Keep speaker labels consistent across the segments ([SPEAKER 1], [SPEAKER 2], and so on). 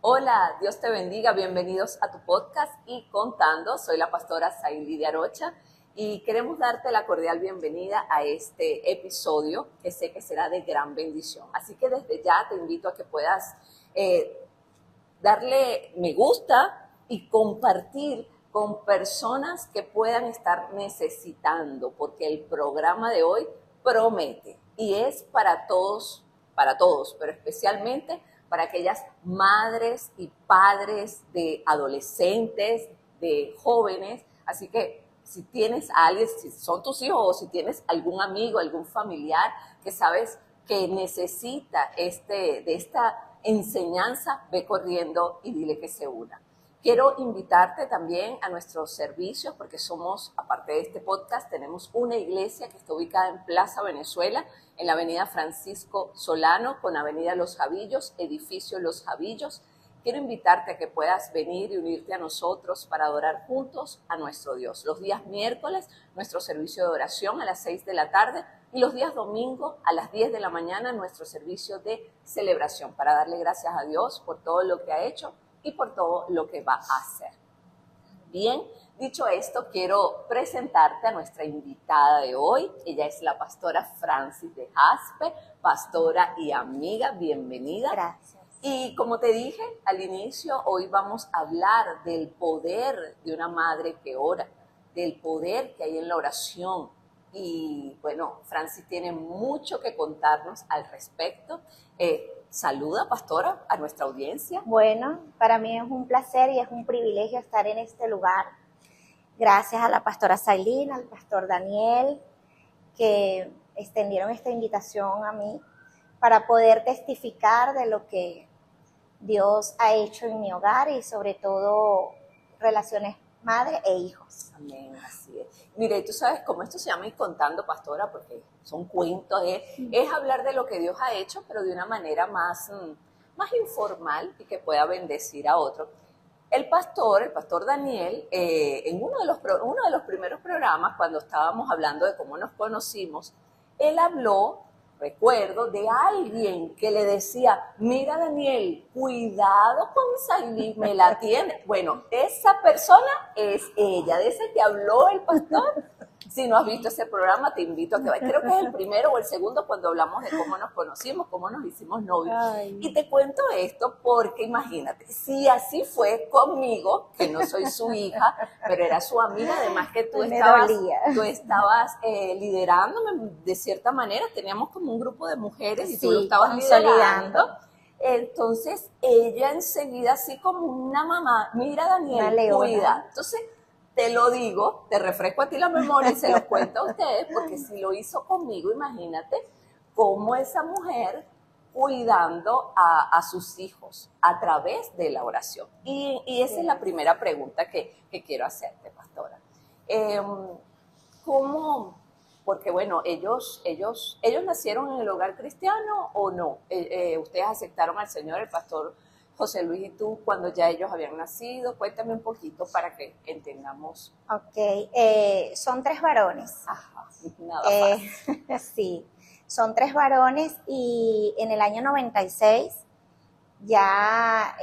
[SPEAKER 1] Hola, Dios te bendiga, bienvenidos a tu podcast y contando. Soy la pastora Saily de Arocha y queremos darte la cordial bienvenida a este episodio que sé que será de gran bendición. Así que desde ya te invito a que puedas darle me gusta y compartir con personas que puedan estar necesitando, porque el programa de hoy promete y es para todos, pero especialmente para aquellas madres y padres de adolescentes, de jóvenes. Así que si tienes a alguien, si son tus hijos o si tienes algún amigo, algún familiar que sabes que necesita de esta enseñanza, ve corriendo y dile que se una. Quiero invitarte también a nuestros servicios porque somos, aparte de este podcast, tenemos una iglesia que está ubicada en Plaza Venezuela, en la avenida Francisco Solano con avenida Los Javillos, edificio Los Javillos. Quiero invitarte a que puedas venir y unirte a nosotros para adorar juntos a nuestro Dios. Los días miércoles, nuestro servicio de oración a las 6 de la tarde y los días domingo a las 10 de la mañana, nuestro servicio de celebración para darle gracias a Dios por todo lo que ha hecho y por todo lo que va a hacer. Bien, dicho esto, quiero presentarte a nuestra invitada de hoy. Ella es la pastora Francis de Jaspe, pastora y amiga. Bienvenida.
[SPEAKER 2] Gracias.
[SPEAKER 1] Y como te dije al inicio, hoy vamos a hablar del poder de una madre que ora, del poder que hay en la oración. Y bueno, Francis tiene mucho que contarnos al respecto. Saluda, pastora, a nuestra audiencia.
[SPEAKER 2] Bueno, para mí es un placer y es un privilegio estar en este lugar. Gracias a la pastora Sailín, al pastor Daniel, que extendieron esta invitación a mí para poder testificar de lo que Dios ha hecho en mi hogar y sobre todo relaciones madre e hijos.
[SPEAKER 1] Amén, así es. Mire, tú sabes cómo esto se llama Ir Contando, pastora, porque son cuentos, es hablar de lo que Dios ha hecho, pero de una manera más informal y que pueda bendecir a otro. El pastor Daniel, en uno de los primeros programas, cuando estábamos hablando de cómo nos conocimos, él habló, recuerdo, de alguien que le decía, mira Daniel, cuidado con Saily, me la tiene. Bueno, esa persona es ella, de ese que habló el pastor. Si no has visto ese programa, te invito a que vayas. Creo que es el primero o el segundo cuando hablamos de cómo nos conocimos, cómo nos hicimos novios.
[SPEAKER 2] Ay.
[SPEAKER 1] Y te cuento esto porque imagínate, si así fue conmigo, que no soy su hija, pero era su amiga, además que tú estabas liderándome de cierta manera, teníamos como un grupo de mujeres y tú lo estabas liderando. Entonces ella enseguida, así como una mamá, mira Daniel, cuida. Entonces te lo digo, te refresco a ti la memoria y se lo cuento a ustedes, porque si lo hizo conmigo, imagínate cómo esa mujer cuidando a sus hijos a través de la oración. Y esa es la primera pregunta que quiero hacerte, pastora. ¿Cómo? Porque bueno, ellos nacieron en el hogar cristiano o no. Ustedes aceptaron al Señor, el pastor José Luis y tú, cuando ya ellos habían nacido. Cuéntame un poquito para que entendamos.
[SPEAKER 2] Ok, son 3 varones.
[SPEAKER 1] Ajá, nada fácil.
[SPEAKER 2] Sí, son 3 varones y en el año 96 ya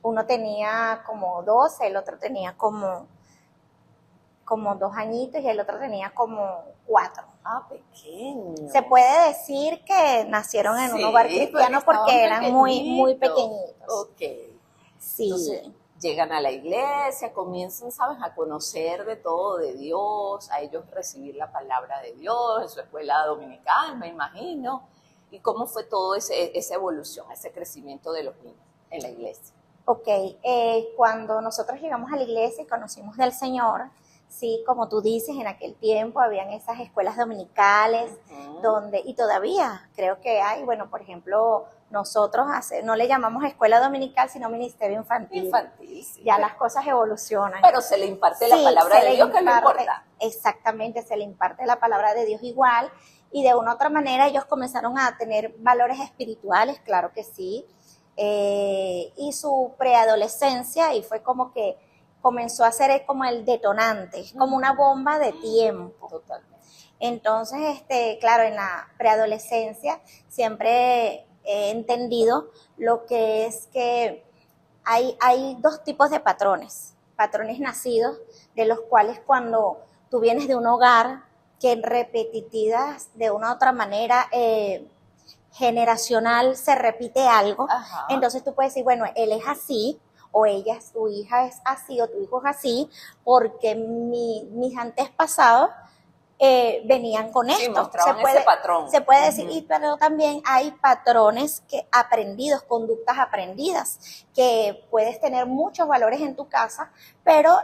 [SPEAKER 2] uno tenía como 12, el otro tenía como 2 añitos y el otro tenía como 4.
[SPEAKER 1] Ah, pequeño.
[SPEAKER 2] Se puede decir que nacieron en un hogar cristiano porque eran muy pequeñitos.
[SPEAKER 1] Ok.
[SPEAKER 2] Sí.
[SPEAKER 1] Entonces, llegan a la iglesia, comienzan, ¿sabes?, a conocer de todo de Dios, a ellos recibir la palabra de Dios en su escuela dominical, me imagino. ¿Y cómo fue todo esa evolución, ese crecimiento de los niños en la iglesia?
[SPEAKER 2] Ok, cuando nosotros llegamos a la iglesia y conocimos del Señor, sí, como tú dices, en aquel tiempo habían esas escuelas dominicales donde, y todavía creo que hay, bueno, por ejemplo, nosotros no le llamamos escuela dominical, sino ministerio infantil.
[SPEAKER 1] Infantil, sí.
[SPEAKER 2] Ya las cosas evolucionan.
[SPEAKER 1] Pero se le imparte la palabra de Dios, que es lo importante.
[SPEAKER 2] Exactamente, se le imparte la palabra de Dios igual, y de una u otra manera ellos comenzaron a tener valores espirituales, claro que sí, y su preadolescencia, y fue como que comenzó a ser como el detonante, como una bomba de tiempo.
[SPEAKER 1] Totalmente.
[SPEAKER 2] Entonces, claro, en la preadolescencia siempre he entendido lo que es que hay dos tipos de patrones nacidos, de los cuales cuando tú vienes de un hogar que en repetitivas, de una u otra manera, generacional, se repite algo,
[SPEAKER 1] Ajá.
[SPEAKER 2] entonces tú puedes decir, bueno, él es así, o ella, tu hija es así, o tu hijo es así, porque mis antepasados venían con
[SPEAKER 1] Sí,
[SPEAKER 2] esto.
[SPEAKER 1] mostraban ese patrón.
[SPEAKER 2] Se puede decir, pero también hay patrones aprendidos, conductas aprendidas, que puedes tener muchos valores en tu casa, pero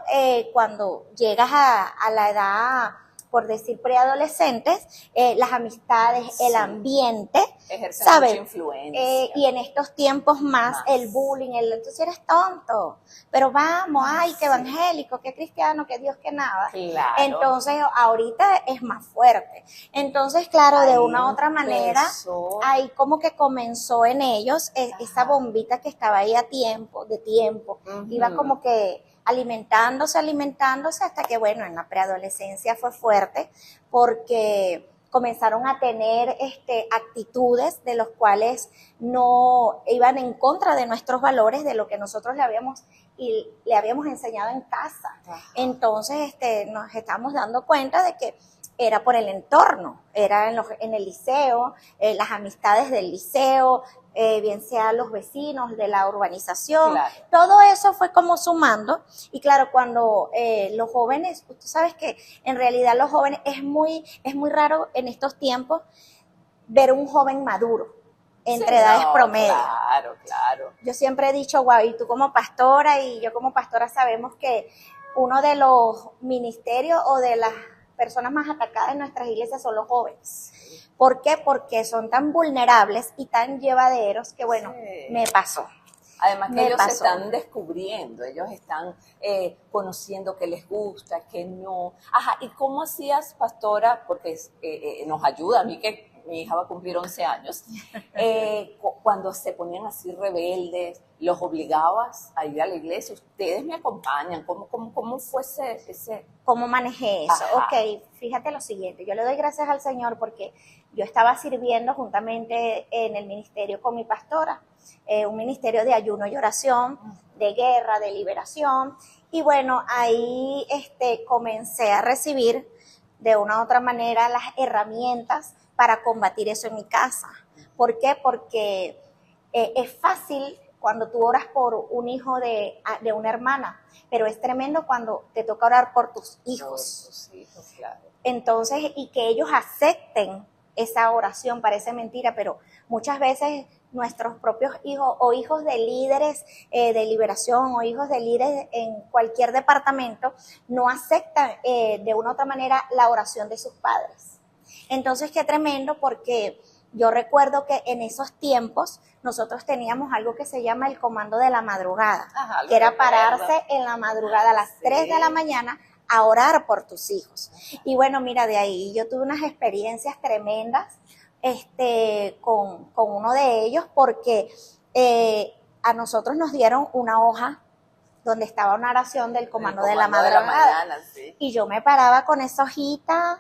[SPEAKER 2] cuando llegas a la edad, por decir preadolescentes, las amistades, el ambiente,
[SPEAKER 1] ejercen
[SPEAKER 2] ¿sabes?
[SPEAKER 1] Mucha influencia.
[SPEAKER 2] Y en estos tiempos más el bullying, entonces eres tonto, pero vamos, ay, qué evangélico, qué cristiano, qué Dios, qué nada.
[SPEAKER 1] Claro.
[SPEAKER 2] Entonces ahorita es más fuerte. Entonces, claro, de una u otra manera, ahí como que comenzó en ellos esa bombita que estaba ahí de tiempo, iba como que alimentándose hasta que, bueno, en la preadolescencia fue fuerte porque comenzaron a tener actitudes de los cuales no iban en contra de nuestros valores, de lo que nosotros le habíamos enseñado en casa. Entonces nos estamos dando cuenta de que era por el entorno, era en el liceo, las amistades del liceo, bien sea los vecinos de la urbanización, claro. Todo eso fue como sumando, y claro, cuando los jóvenes, tú sabes que en realidad los jóvenes es muy raro en estos tiempos ver un joven maduro entre edades promedio.
[SPEAKER 1] Claro.
[SPEAKER 2] Yo siempre he dicho, wow, y tú como pastora y yo como pastora sabemos que uno de los ministerios o de las personas más atacadas en nuestras iglesias son los jóvenes. ¿Por qué? Porque son tan vulnerables y tan llevaderos que, bueno, me pasó.
[SPEAKER 1] Además que ellos se están descubriendo, ellos están conociendo qué les gusta, qué no. Ajá, ¿y cómo hacías, pastora? Porque nos ayuda, a mí que mi hija va a cumplir 11 años, cuando se ponían así rebeldes, ¿los obligabas a ir a la iglesia? Ustedes me acompañan, ¿cómo fue ese?
[SPEAKER 2] ¿Cómo manejé eso? Ajá. Ok, fíjate lo siguiente, yo le doy gracias al Señor porque yo estaba sirviendo juntamente en el ministerio con mi pastora, un ministerio de ayuno y oración, de guerra, de liberación, y bueno, ahí comencé a recibir de una u otra manera las herramientas para combatir eso en mi casa. ¿Por qué? Porque es fácil cuando tú oras por un hijo de una hermana, pero es tremendo cuando te toca orar por tus hijos.
[SPEAKER 1] Por tus hijos, claro.
[SPEAKER 2] Entonces, y que ellos acepten esa oración, parece mentira, pero muchas veces nuestros propios hijos o hijos de líderes de liberación o hijos de líderes en cualquier departamento no aceptan de una u otra manera la oración de sus padres. Entonces, qué tremendo, porque yo recuerdo que en esos tiempos nosotros teníamos algo que se llama el comando de la madrugada, que era pararse en la madrugada a las 3 de la mañana a orar por tus hijos. Y bueno, mira, de ahí yo tuve unas experiencias tremendas con uno de ellos, porque a nosotros nos dieron una hoja donde estaba una oración del comando de la madrugada. Sí. Y yo me paraba con esa hojita,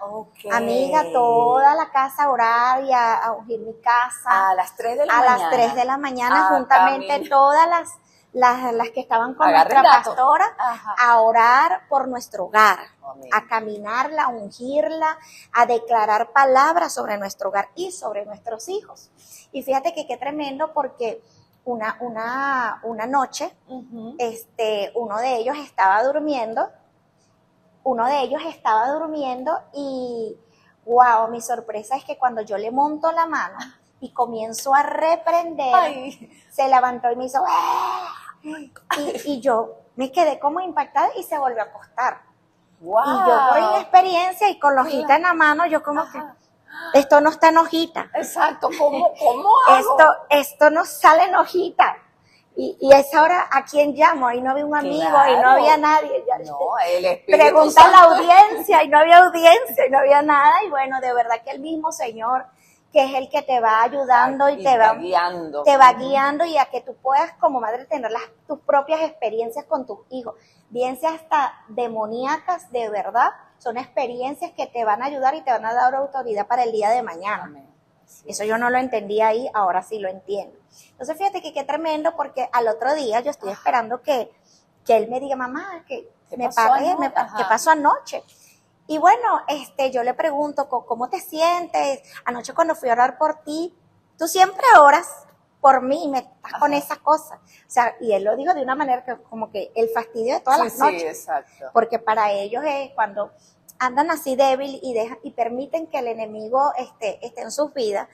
[SPEAKER 2] amiga, toda la casa a orar y a ungir mi casa.
[SPEAKER 1] A las 3 de la mañana.
[SPEAKER 2] A las 3 de la mañana, juntamente todas las que estaban con nuestra pastora, a orar por nuestro hogar, a caminarla, a ungirla, a declarar palabras sobre nuestro hogar y sobre nuestros hijos. Y fíjate que qué tremendo, porque una noche, uno de ellos estaba durmiendo y wow, mi sorpresa es que cuando yo le monto la mano y comienzo a reprender, se levantó y me hizo y yo me quedé como impactada y se volvió a acostar. Wow. Y yo por inexperiencia y con la hojita en la mano, yo como que esto no está en hojita.
[SPEAKER 1] Exacto, ¿cómo hago?
[SPEAKER 2] Esto no sale en hojita. Y a esa hora, ¿a quién llamo? Ahí no había un amigo, ahí no había nadie.
[SPEAKER 1] El Espíritu
[SPEAKER 2] Pregunta a la audiencia, y no había audiencia, y no había nada. Y bueno, de verdad que el mismo Señor, que es el que te va ayudando y te va guiando, y a que tú puedas como madre tener tus propias experiencias con tus hijos. Bien sea hasta demoníacas, de verdad, son experiencias que te van a ayudar y te van a dar autoridad para el día de mañana.
[SPEAKER 1] Amén.
[SPEAKER 2] Eso yo no lo entendía ahí, ahora sí lo entiendo. Entonces fíjate que qué tremendo, porque al otro día yo estoy esperando que él me diga, mamá, ¿qué pasó anoche? Y bueno, yo le pregunto, ¿cómo te sientes? Anoche cuando fui a orar por ti, tú siempre oras por mí y me estás con esas cosas. O sea, y él lo dijo de una manera que como que el fastidio de todas las noches.
[SPEAKER 1] Sí, exacto.
[SPEAKER 2] Porque para ellos es cuando andan así débil y permiten que el enemigo esté en sus vidas.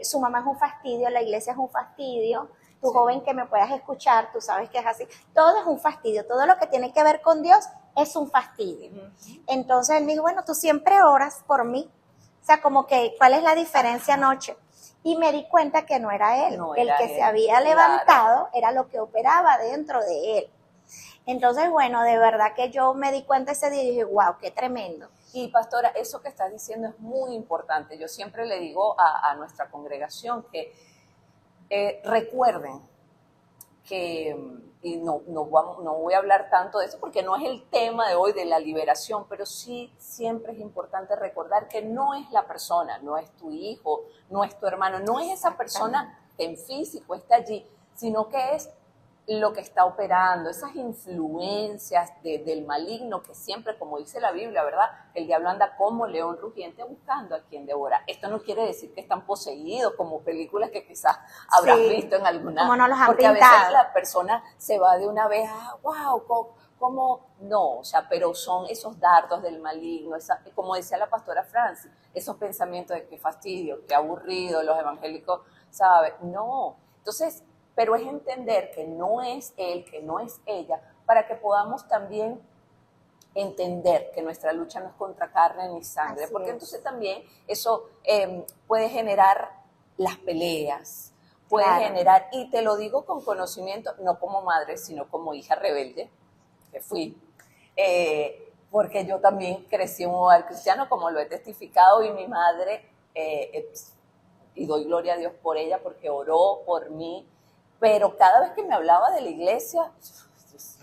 [SPEAKER 2] Su mamá es un fastidio, la iglesia es un fastidio. Tú, joven, que me puedas escuchar, tú sabes que es así. Todo es un fastidio, todo lo que tiene que ver con Dios es un fastidio. Entonces él me dijo, bueno, tú siempre oras por mí. O sea, como que, ¿cuál es la diferencia anoche? Y me di cuenta que no era él. El que se había levantado era lo que operaba dentro de él. Entonces, bueno, de verdad que yo me di cuenta ese día y dije, wow, qué tremendo.
[SPEAKER 1] Y pastora, eso que estás diciendo es muy importante. Yo siempre le digo a nuestra congregación que recuerden que, y no voy a hablar tanto de eso porque no es el tema de hoy de la liberación, pero sí siempre es importante recordar que no es la persona, no es tu hijo, no es tu hermano, no es esa persona que en físico está allí, sino que es lo que está operando, esas influencias del maligno que siempre, como dice la Biblia, ¿verdad? El diablo anda como león rugiente buscando a quien devora. Esto no quiere decir que están poseídos, como películas que quizás habrás visto en alguna...
[SPEAKER 2] Como no los han
[SPEAKER 1] porque
[SPEAKER 2] pintado.
[SPEAKER 1] A veces la persona se va de una vez, wow, ¿cómo? No, o sea, pero son esos dardos del maligno, como decía la pastora Francis, esos pensamientos de qué fastidio, qué aburrido, los evangélicos, ¿sabes? No, entonces... Pero es entender que no es él, que no es ella, para que podamos también entender que nuestra lucha no es contra carne ni sangre,
[SPEAKER 2] Así
[SPEAKER 1] porque
[SPEAKER 2] es.
[SPEAKER 1] entonces también eso puede generar las peleas, puede generar, y te lo digo con conocimiento, no como madre, sino como hija rebelde, que fui, porque yo también crecí en un hogar cristiano, como lo he testificado, y mi madre, y doy gloria a Dios por ella, porque oró por mí, pero cada vez que me hablaba de la iglesia,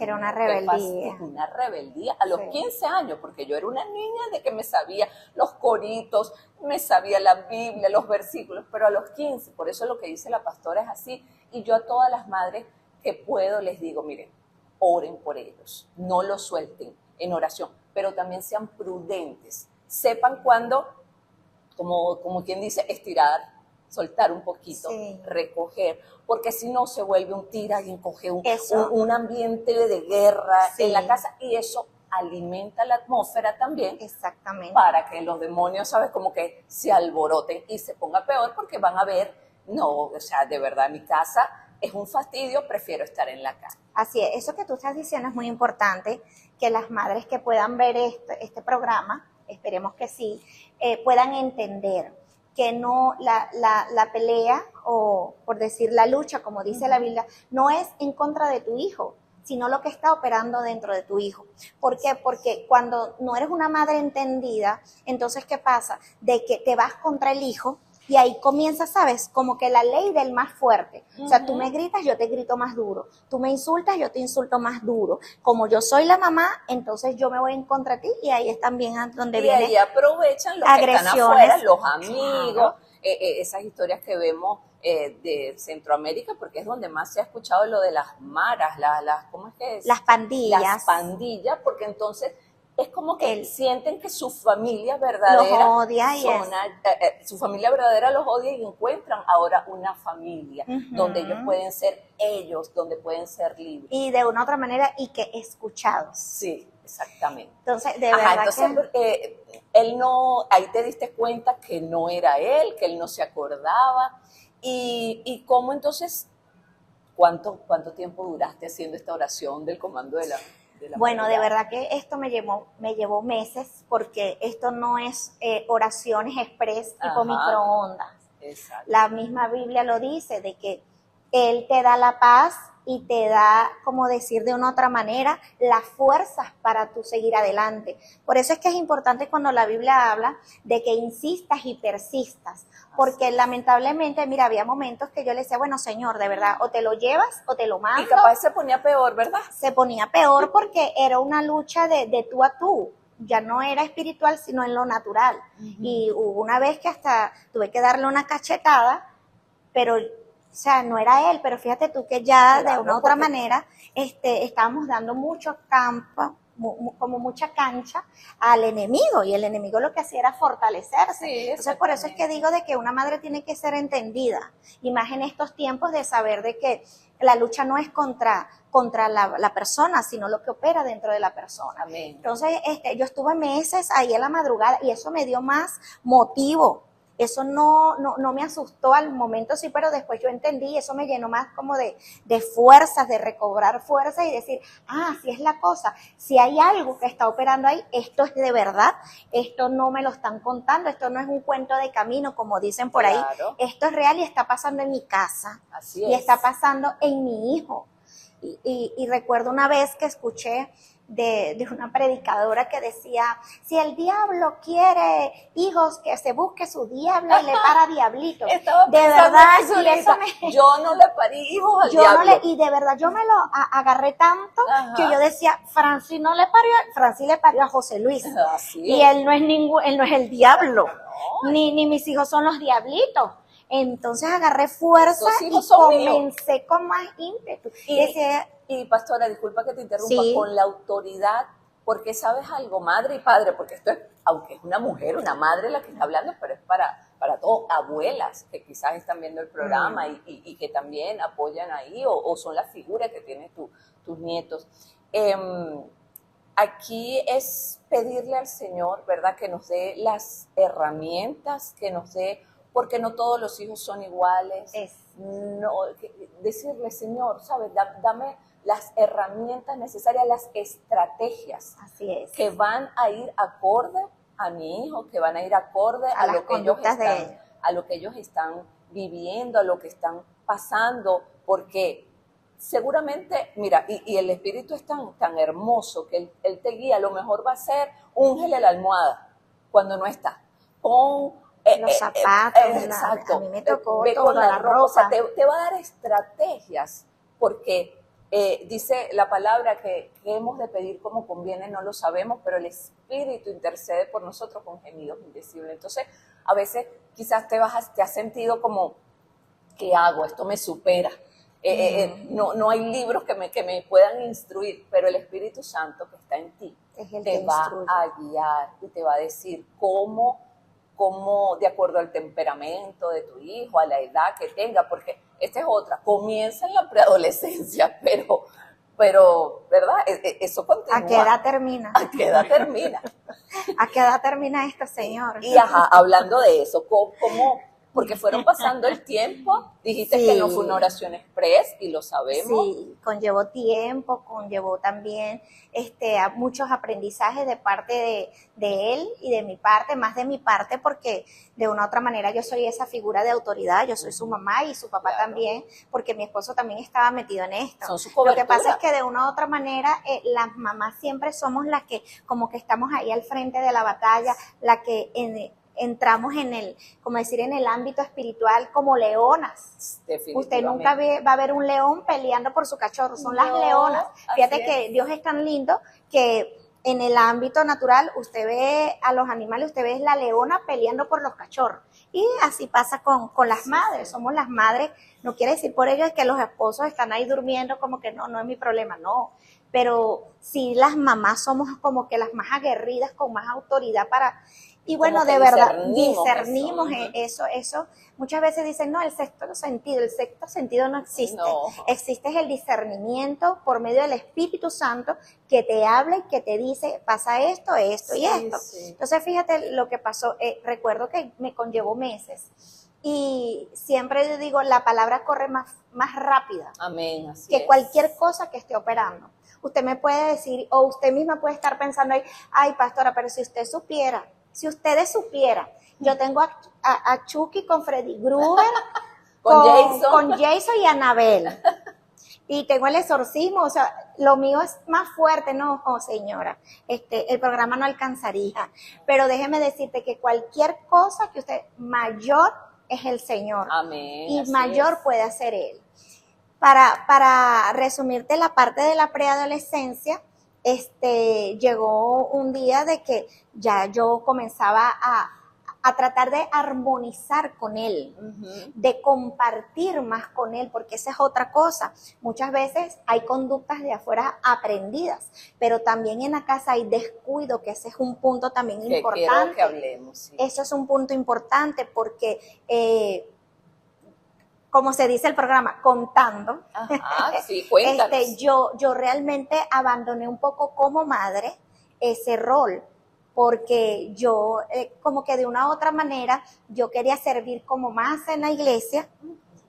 [SPEAKER 2] era una rebeldía.
[SPEAKER 1] Una rebeldía a los 15 años, porque yo era una niña de que me sabía los coritos, me sabía la Biblia, los versículos, pero a los 15, por eso lo que dice la pastora es así, y yo a todas las madres que puedo les digo, miren, oren por ellos, no los suelten en oración, pero también sean prudentes, sepan cuándo, como quien dice, estirar, soltar un poquito, recoger, porque si no se vuelve un tira y encoge un ambiente de guerra en la casa, y eso alimenta la atmósfera también.
[SPEAKER 2] Exactamente.
[SPEAKER 1] Para que los demonios, ¿sabes? Como que se alboroten y se ponga peor, porque van a ver, no, o sea, de verdad mi casa es un fastidio, prefiero estar en la casa.
[SPEAKER 2] Así es, eso que tú estás diciendo es muy importante, que las madres que puedan ver este programa, esperemos que sí, puedan entender que no la pelea, o por decir la lucha, como dice la Biblia, no es en contra de tu hijo, sino lo que está operando dentro de tu hijo. ¿Por qué? Porque cuando no eres una madre entendida, entonces ¿qué pasa? De que te vas contra el hijo, y ahí comienza, ¿sabes? Como que la ley del más fuerte. O sea, tú me gritas, yo te grito más duro. Tú me insultas, yo te insulto más duro. Como yo soy la mamá, entonces yo me voy en contra de ti, y ahí es también donde viene
[SPEAKER 1] agresiones. Y ahí aprovechan los que están afuera, los amigos, esas historias que vemos de Centroamérica, porque es donde más se ha escuchado lo de las maras, ¿cómo es que es?
[SPEAKER 2] Las pandillas.
[SPEAKER 1] Las pandillas, porque entonces es como que sienten que su familia verdadera
[SPEAKER 2] los odia,
[SPEAKER 1] su familia verdadera los odia, y encuentran ahora una familia donde ellos pueden ser ellos, donde pueden ser libres.
[SPEAKER 2] Y de una u otra manera, y que escuchados.
[SPEAKER 1] Sí, exactamente.
[SPEAKER 2] Entonces, de verdad
[SPEAKER 1] entonces, él no, ahí te diste cuenta que no era él, que él no se acordaba. Y cómo entonces, ¿cuánto tiempo duraste haciendo esta oración del comando de la
[SPEAKER 2] Bueno, de verdad que esto me llevó meses, porque esto no es oraciones express tipo microondas.
[SPEAKER 1] Exacto.
[SPEAKER 2] La misma Biblia lo dice, de que Él te da la paz y te da, como decir de una otra manera, las fuerzas para tú seguir adelante. Por eso es que es importante cuando la Biblia habla de que insistas y persistas, porque lamentablemente, mira, había momentos que yo le decía, bueno, Señor, de verdad, o te lo llevas o te lo mando.
[SPEAKER 1] Y capaz se ponía peor, ¿verdad?
[SPEAKER 2] Se ponía peor porque era una lucha de tú a tú. ya no era espiritual, sino en lo natural. Y hubo una vez que hasta tuve que darle una cachetada, pero, o sea, no era él, pero fíjate tú que ya de una u otra manera estábamos dando mucho campo, como mucha cancha al enemigo, y el enemigo lo que hacía era fortalecerse.
[SPEAKER 1] Sí,
[SPEAKER 2] entonces por eso es que digo de que una madre tiene que ser entendida, y más en estos tiempos de saber de que la lucha no es contra la persona, sino lo que opera dentro de la persona.
[SPEAKER 1] Amén.
[SPEAKER 2] Entonces yo estuve meses ahí en la madrugada y eso me dio más motivo. Eso no me asustó al momento, sí, pero después yo entendí, eso me llenó más como de fuerzas, de recobrar fuerzas y decir, así es la cosa, si hay algo que está operando ahí, esto es de verdad, esto no me lo están contando, esto no es un cuento de camino, como dicen por ahí, esto es real y está pasando en mi casa,
[SPEAKER 1] así
[SPEAKER 2] y
[SPEAKER 1] es.
[SPEAKER 2] está pasando en mi hijo. Y recuerdo una vez que escuché de una predicadora que decía, si el diablo quiere hijos, que se busque su diablo y le para diablito.
[SPEAKER 1] De verdad, yo no le parí hijos al diablo.
[SPEAKER 2] Y de verdad yo me lo agarré tanto que yo decía, Francis le parió a José Luis. Y él no es el diablo, ni mis hijos son los diablitos. Entonces agarré fuerza y comencé con más ímpetu.
[SPEAKER 1] Y pastora, disculpa que te interrumpa, con la autoridad, porque sabes algo, madre y padre, porque esto es, aunque es una mujer, una madre la que está hablando, pero es para todas abuelas que quizás están viendo el programa y que también apoyan ahí o son las figuras que tienen tus nietos. Aquí es pedirle al Señor, ¿verdad?, que nos dé las herramientas, que nos dé, porque no todos los hijos son iguales. No, decirle, Señor, ¿sabes? Dame las herramientas necesarias, las estrategias.
[SPEAKER 2] Así es.
[SPEAKER 1] Que van a ir acorde a mi hijo, que van a ir acorde a lo que ellos están viviendo, a lo que están pasando, porque seguramente, mira, y el Espíritu es tan hermoso que él te guía. Lo mejor va a ser úngele la almohada cuando no está. Pon
[SPEAKER 2] los zapatos,
[SPEAKER 1] exacto.
[SPEAKER 2] A mí me tocó
[SPEAKER 1] ve
[SPEAKER 2] toda
[SPEAKER 1] con la
[SPEAKER 2] ropa.
[SPEAKER 1] O sea, te va a dar estrategias, porque dice la palabra que hemos de pedir como conviene, no lo sabemos, pero el Espíritu intercede por nosotros con gemidos indecibles. Entonces, a veces quizás te has sentido como, ¿qué hago? Esto me supera. No hay libros que me puedan instruir, pero el Espíritu Santo que está en ti te va a guiar y te va a decir cómo, de acuerdo al temperamento de tu hijo, a la edad que tenga, porque esta es otra, comienza en la preadolescencia, pero ¿verdad? Eso continúa.
[SPEAKER 2] ¿A qué edad termina?
[SPEAKER 1] ¿A qué edad termina?
[SPEAKER 2] ¿A qué edad termina esto, señor?
[SPEAKER 1] Y hablando de eso, ¿cómo? Porque fueron pasando el tiempo, dijiste que no fue una oración express y lo sabemos.
[SPEAKER 2] Sí, conllevó tiempo, conllevó también muchos aprendizajes de parte de él y de mi parte, más de mi parte, porque de una u otra manera yo soy esa figura de autoridad, yo soy su mamá y su papá también, porque mi esposo también estaba metido en esto.
[SPEAKER 1] Son su cobertura.
[SPEAKER 2] Lo que pasa es que de una u otra manera las mamás siempre somos las que como que estamos ahí al frente de la batalla, la que entramos en el ámbito espiritual como leonas. Usted nunca va a ver un león peleando por su cachorro, son las leonas. Fíjate que Dios es tan lindo que en el ámbito natural usted ve a los animales, usted ve la leona peleando por los cachorros. Y así pasa con las madres, somos las madres, no quiere decir por ello es que los esposos están ahí durmiendo como que no es mi problema, no. Pero sí las mamás somos como que las más aguerridas, con más autoridad para... Y bueno, de verdad, discernimos eso. Muchas veces dicen, no, el sexto sentido no existe.
[SPEAKER 1] No.
[SPEAKER 2] Existe el discernimiento por medio del Espíritu Santo que te habla y que te dice, pasa esto y esto. Sí. Entonces, fíjate lo que pasó. Recuerdo que me conllevó meses. Y siempre digo, la palabra corre más rápida.
[SPEAKER 1] Amén,
[SPEAKER 2] que cualquier cosa que esté operando. Usted me puede decir, o usted misma puede estar pensando ahí, ay, pastora, pero si ustedes supieran, yo tengo a Chucky con Freddy Gruber, con Jason y Anabel, y tengo el exorcismo, o sea, lo mío es más fuerte, no, señora, el programa no alcanzaría, pero déjeme decirte que cualquier cosa que usted, mayor es el Señor.
[SPEAKER 1] Amén,
[SPEAKER 2] y mayor puede hacer Él. Para resumirte la parte de la preadolescencia, llegó un día de que ya yo comenzaba a tratar de armonizar con él, de compartir más con él, porque esa es otra cosa. Muchas veces hay conductas de afuera aprendidas, pero también en la casa hay descuido, que ese es un punto también importante.
[SPEAKER 1] Quiero que hablemos. Sí.
[SPEAKER 2] Eso es un punto importante porque, como se dice el programa, contando,
[SPEAKER 1] ajá, sí, cuéntanos.
[SPEAKER 2] yo realmente abandoné un poco como madre ese rol, porque yo como que de una u otra manera yo quería servir como más en la iglesia,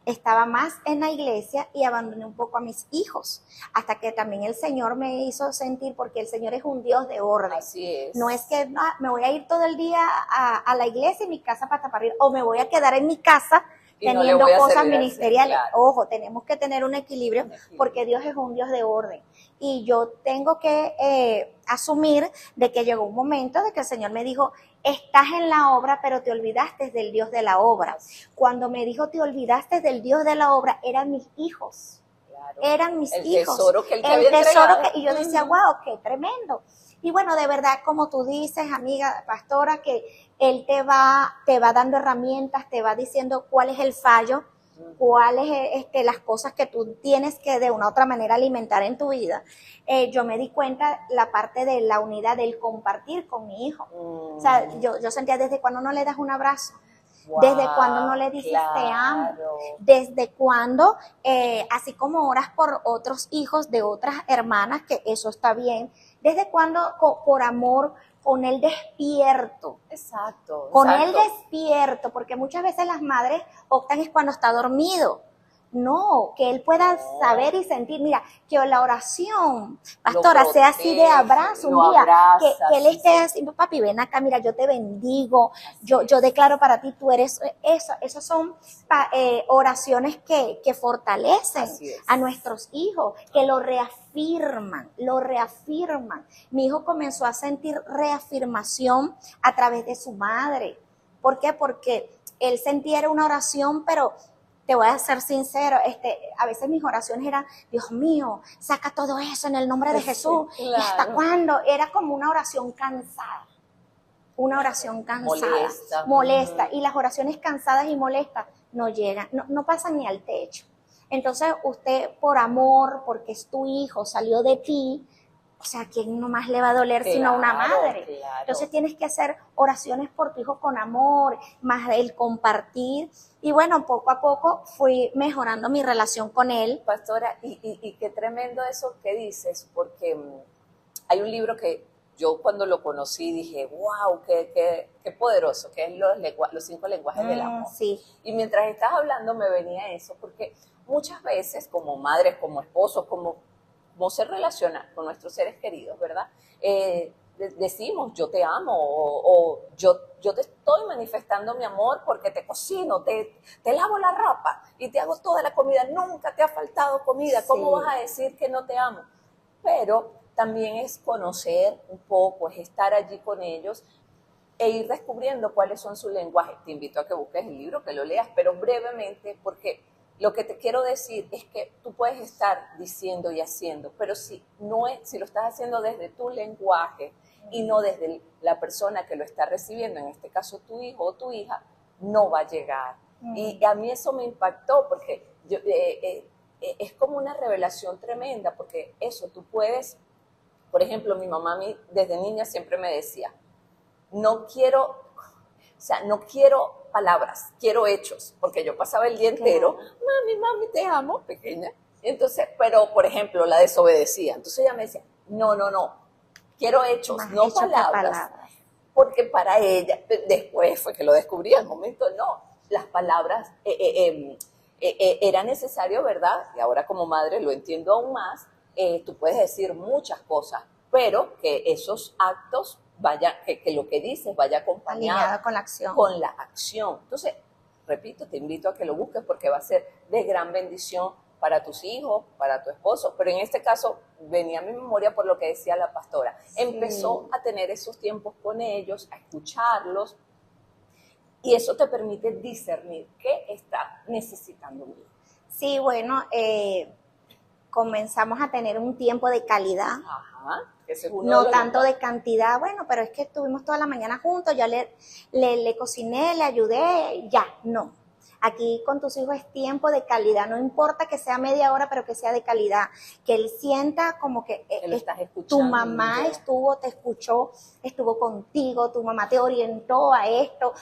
[SPEAKER 2] estaba más en la iglesia y abandoné un poco a mis hijos, hasta que también el Señor me hizo sentir, porque el Señor es un Dios de orden.
[SPEAKER 1] Así es.
[SPEAKER 2] No es que me voy a ir todo el día a la iglesia y mi casa para arriba, o me voy a quedar en mi casa teniendo cosas ministeriales. Claro. Ojo, tenemos que tener un equilibrio, porque Dios es un Dios de orden. Y yo tengo que asumir de que llegó un momento de que el Señor me dijo, estás en la obra, pero te olvidaste del Dios de la obra. Cuando me dijo, te olvidaste del Dios de la obra, eran mis hijos. Claro. Eran mis hijos.
[SPEAKER 1] El tesoro que él te había entregado.
[SPEAKER 2] Y yo decía, wow, qué tremendo. Y bueno, de verdad, como tú dices, amiga pastora, que Él te va dando herramientas, te va diciendo cuál es el fallo, cuáles las cosas que tú tienes que de una u otra manera alimentar en tu vida. Yo me di cuenta la parte de la unidad, del compartir con mi hijo. O sea, yo sentía desde cuando no le das un abrazo. Wow, desde cuando no le dices claro. Te amo, desde cuando, así como oras por otros hijos de otras hermanas, que eso está bien, desde cuando por amor, con él despierto.
[SPEAKER 1] Exacto.
[SPEAKER 2] Con él despierto, porque muchas veces las madres optan es cuando está dormido. No, que él pueda saber y sentir. Mira, que la oración, pastora, sea así de abrazo un día. Que él esté así, papi, ven acá, mira, yo te bendigo. Yo declaro para ti, tú eres eso. Esas son oraciones que fortalecen a nuestros hijos, que lo reafirman. Mi hijo comenzó a sentir reafirmación a través de su madre. ¿Por qué? Porque él sentía una oración, pero te voy a ser sincero, a veces mis oraciones eran, Dios mío, saca todo eso en el nombre de Jesús. Claro. ¿Y hasta cuándo? Era como una oración cansada. Una oración cansada, molesta. Y las oraciones cansadas y molestas no llegan, no pasan ni al techo. Entonces usted por amor, porque es tu hijo, salió de ti, o sea, ¿a quién nomás le va a doler sino a una madre? Claro. Entonces tienes que hacer oraciones por tu hijo con amor, más el compartir. Y bueno, poco a poco fui mejorando mi relación con él.
[SPEAKER 1] Pastora, y qué tremendo eso que dices, porque hay un libro que yo cuando lo conocí dije, wow, qué poderoso, que es los 5 lenguajes del amor.
[SPEAKER 2] Sí.
[SPEAKER 1] Y mientras estás hablando me venía eso, porque muchas veces como madres, como esposos, como se relaciona con nuestros seres queridos, ¿verdad? Decimos, yo te amo, o yo te estoy manifestando mi amor porque te cocino, te lavo la ropa y te hago toda la comida, nunca te ha faltado comida, ¿cómo vas a decir que no te amo? Pero también es conocer un poco, es estar allí con ellos e ir descubriendo cuáles son sus lenguajes. Te invito a que busques el libro, que lo leas, pero brevemente, porque lo que te quiero decir es que tú puedes estar diciendo y haciendo, pero si lo estás haciendo desde tu lenguaje y no desde la persona que lo está recibiendo, en este caso tu hijo o tu hija, no va a llegar. Y a mí eso me impactó porque es como una revelación tremenda, porque eso tú puedes, por ejemplo, mi mamá a mí desde niña siempre me decía, no quiero palabras, quiero hechos, porque yo pasaba el día entero, mami, te amo, pequeña. Entonces, pero, por ejemplo, la desobedecía. Entonces ella me decía, no, quiero hechos, más no palabras. Porque para ella, después fue que lo descubrí, al momento no, las palabras era necesario, ¿verdad? Y ahora como madre lo entiendo aún más, tú puedes decir muchas cosas, pero que esos actos que lo que dices vaya acompañado
[SPEAKER 2] con la acción.
[SPEAKER 1] Con la acción. Entonces, repito, te invito a que lo busques porque va a ser de gran bendición para tus hijos, para tu esposo. Pero en este caso, venía a mi memoria por lo que decía la pastora. Sí. Empezó a tener esos tiempos con ellos, a escucharlos, y eso te permite discernir qué está necesitando mi hijo.
[SPEAKER 2] Sí, bueno, comenzamos a tener un tiempo de calidad.
[SPEAKER 1] Ajá. ese es uno de
[SPEAKER 2] No
[SPEAKER 1] los
[SPEAKER 2] tanto
[SPEAKER 1] lenguajes.
[SPEAKER 2] de cantidad, bueno, pero es que estuvimos toda la mañana juntos, ya le cociné, le ayudé, ya, no. Aquí con tus hijos es tiempo de calidad, no importa que sea media hora, pero que sea de calidad, que él sienta como que
[SPEAKER 1] Que lo estás
[SPEAKER 2] tu
[SPEAKER 1] escuchando.
[SPEAKER 2] mamá te escuchó, estuvo contigo, tu mamá te orientó a esto,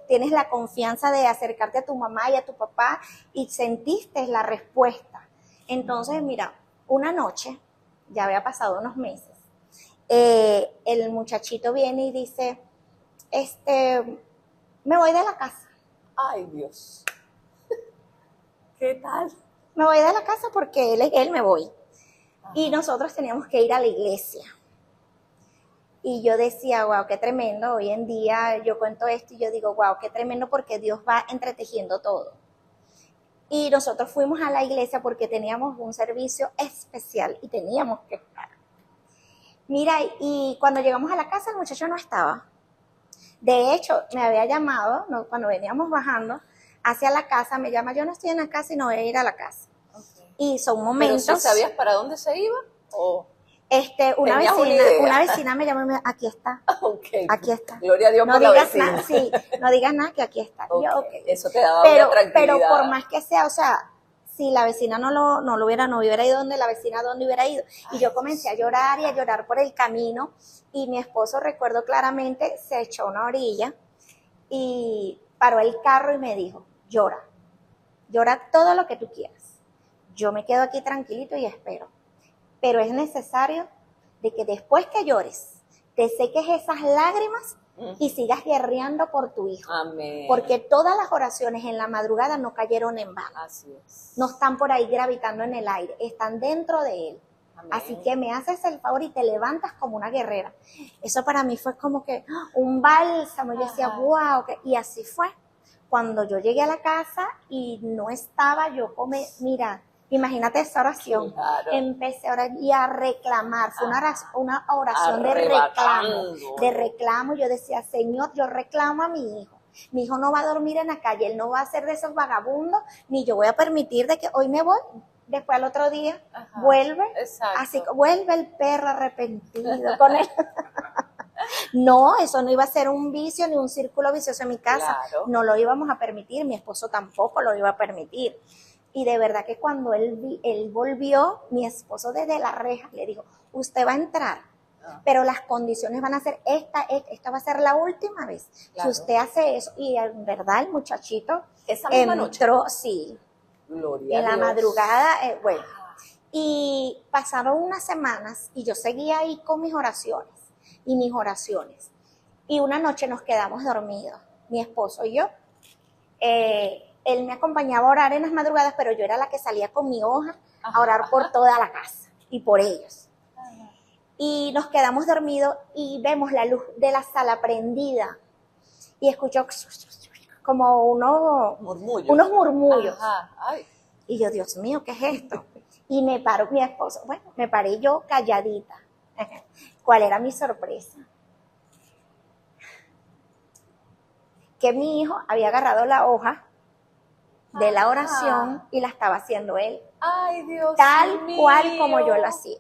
[SPEAKER 2] tienes la confianza de acercarte a tu mamá y a tu papá y sentiste la respuesta. Entonces, mira, una noche, ya había pasado unos meses, el muchachito viene y dice, me voy de la casa.
[SPEAKER 1] Ay, Dios. ¿Qué tal?
[SPEAKER 2] Me voy de la casa porque él me voy. Y nosotros teníamos que ir a la iglesia. Y yo decía, wow, qué tremendo. Hoy en día yo cuento esto y yo digo, wow, qué tremendo porque Dios va entretejiendo todo. Y nosotros fuimos a la iglesia porque teníamos un servicio especial y teníamos que estar. Mira, y cuando llegamos a la casa el muchacho no estaba. De hecho, me había llamado, ¿no? Cuando veníamos bajando hacia la casa, me llama, yo no estoy en la casa y no voy a ir a la casa.
[SPEAKER 1] Okay.
[SPEAKER 2] Y son
[SPEAKER 1] ¿Pero
[SPEAKER 2] momentos...
[SPEAKER 1] sí sabías para dónde se iba? ¿O?
[SPEAKER 2] Una vecina me llamó y me dijo, aquí está,
[SPEAKER 1] Okay.
[SPEAKER 2] aquí está.
[SPEAKER 1] Gloria a Dios
[SPEAKER 2] No
[SPEAKER 1] por la
[SPEAKER 2] digas
[SPEAKER 1] vecina.
[SPEAKER 2] nada, sí, no digas nada que aquí está.
[SPEAKER 1] Okay.
[SPEAKER 2] Yo, okay.
[SPEAKER 1] Eso te daba una tranquilidad.
[SPEAKER 2] Pero por más que sea, o sea, si la vecina no hubiera ido donde la vecina donde hubiera ido. Y yo comencé a llorar y a llorar por el camino. Y mi esposo, recuerdo claramente, se echó a una orilla y paró el carro y me dijo, llora todo lo que tú quieras. Yo me quedo aquí tranquilito y espero. Pero es necesario de que después que llores, te seques esas lágrimas y sigas guerreando por tu hijo.
[SPEAKER 1] Amén.
[SPEAKER 2] Porque todas las oraciones en la madrugada no cayeron en vano.
[SPEAKER 1] Así es.
[SPEAKER 2] No están por ahí gravitando en el aire, están dentro de él.
[SPEAKER 1] Amén.
[SPEAKER 2] Así que me haces el favor y te levantas como una guerrera. Eso para mí fue como que un bálsamo. Yo decía, wow, y así fue. Cuando yo llegué a la casa y no estaba, mira, imagínate esa oración.
[SPEAKER 1] Claro.
[SPEAKER 2] Empecé a orar y a reclamar. Fue una oración de reclamo. Yo decía, Señor, yo reclamo a mi hijo. Mi hijo no va a dormir en la calle, él no va a ser de esos vagabundos, ni yo voy a permitir de que hoy me voy, después al otro día vuelve.
[SPEAKER 1] Exacto.
[SPEAKER 2] Así que vuelve el perro arrepentido con él. No, eso no iba a ser un vicio ni un círculo vicioso en mi casa.
[SPEAKER 1] Claro.
[SPEAKER 2] No lo íbamos a permitir, mi esposo tampoco lo iba a permitir. Y de verdad que cuando él volvió, mi esposo desde la reja le dijo, usted va a entrar, pero las condiciones van a ser esta va a ser la última vez.
[SPEAKER 1] Claro.
[SPEAKER 2] Si usted hace eso, y en verdad el muchachito
[SPEAKER 1] esa misma noche.
[SPEAKER 2] Sí,
[SPEAKER 1] Gloria
[SPEAKER 2] en
[SPEAKER 1] a
[SPEAKER 2] la
[SPEAKER 1] Dios.
[SPEAKER 2] madrugada, bueno. Y pasaron unas semanas y yo seguía ahí con mis oraciones. Y una noche nos quedamos dormidos, mi esposo y yo. Él me acompañaba a orar en las madrugadas, pero yo era la que salía con mi hoja a orar por toda la casa y por ellos. Y nos quedamos dormidos y vemos la luz de la sala prendida y escucho como unos murmullos.
[SPEAKER 1] Ay.
[SPEAKER 2] Y yo, Dios mío, ¿qué es esto? Y me paró mi esposo. Bueno, me paré yo calladita. ¿Cuál era mi sorpresa? Que mi hijo había agarrado la hoja de la oración y la estaba haciendo él.
[SPEAKER 1] Ay, Dios
[SPEAKER 2] Tal
[SPEAKER 1] mío.
[SPEAKER 2] cual como yo lo hacía.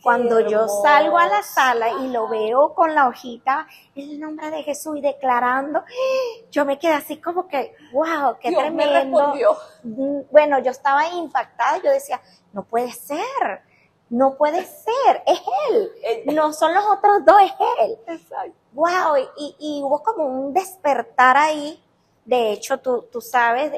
[SPEAKER 2] Cuando yo salgo a la sala y lo veo con la hojita, en el nombre de Jesús y declarando, yo me quedé así como que, wow, qué
[SPEAKER 1] Dios
[SPEAKER 2] tremendo.
[SPEAKER 1] me respondió.
[SPEAKER 2] Bueno, yo estaba impactada, yo decía, no puede ser, es él. No son los otros dos, es él.
[SPEAKER 1] Exacto.
[SPEAKER 2] Wow, y hubo como un despertar ahí. De hecho, tú sabes,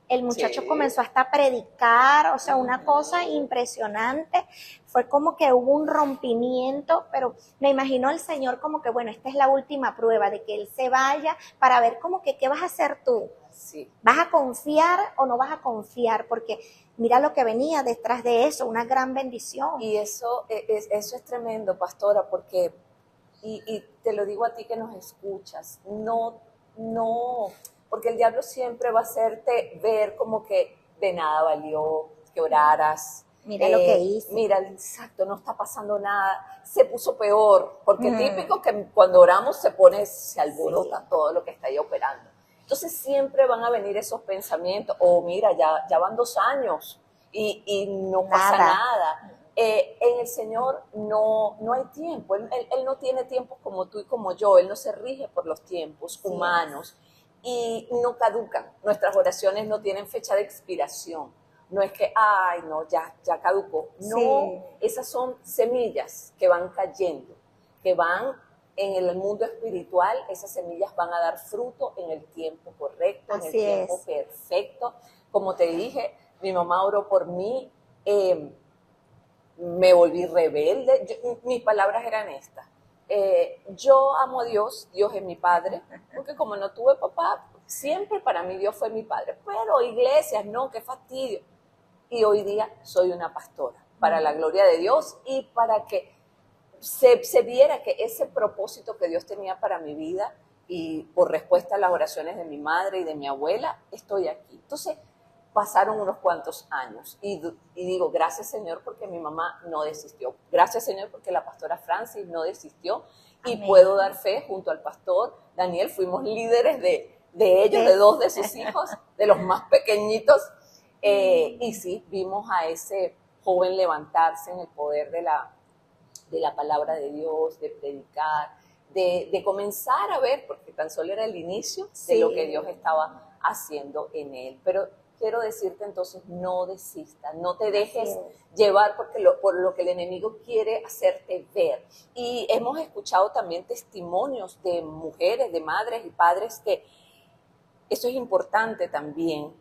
[SPEAKER 2] el muchacho comenzó hasta a predicar, o sea, una cosa impresionante. Fue como que hubo un rompimiento, pero me imagino el Señor como que, bueno, esta es la última prueba de que Él se vaya para ver como que, ¿qué vas a hacer tú?
[SPEAKER 1] Sí.
[SPEAKER 2] ¿Vas a confiar o no vas a confiar? Porque mira lo que venía detrás de eso, una gran bendición.
[SPEAKER 1] Y eso es tremendo, pastora, porque, y te lo digo a ti que nos escuchas, no, porque el diablo siempre va a hacerte ver como que de nada valió, que oraras.
[SPEAKER 2] Mira lo que hice.
[SPEAKER 1] Mira, exacto, no está pasando nada, se puso peor, porque típico que cuando oramos se alborota todo lo que está ahí operando. Entonces siempre van a venir esos pensamientos, mira, ya van 2 años y no pasa nada. En el Señor no hay tiempo, él no tiene tiempos como tú y como yo, Él no se rige por los tiempos humanos y no caducan, nuestras oraciones no tienen fecha de expiración, no es que, ay, no, ya caducó, no, esas son semillas que van cayendo, que van en el mundo espiritual, esas semillas van a dar fruto en el tiempo correcto, en el tiempo perfecto. Como te dije, mi mamá oró por mí, me volví rebelde, mis palabras eran estas. Yo amo a Dios, Dios es mi padre, porque como no tuve papá, siempre para mí Dios fue mi padre. Pero iglesias, no, qué fastidio. Y hoy día soy una pastora, para la gloria de Dios y para que se viera que ese propósito que Dios tenía para mi vida y por respuesta a las oraciones de mi madre y de mi abuela, estoy aquí. Entonces, pasaron unos cuantos años y digo, gracias Señor porque mi mamá no desistió. Gracias Señor porque la pastora Francis no desistió. Y Amén. Puedo dar fe junto al pastor Daniel, fuimos líderes de ellos, de dos de sus hijos, de los más pequeñitos. Y sí, vimos a ese joven levantarse en el poder de la palabra de Dios, de predicar, de comenzar a ver, porque tan solo era el inicio de lo que Dios estaba haciendo en él. Pero quiero decirte entonces, no desistas, no te dejes llevar por lo que el enemigo quiere hacerte ver. Y hemos escuchado también testimonios de mujeres, de madres y padres que eso es importante también,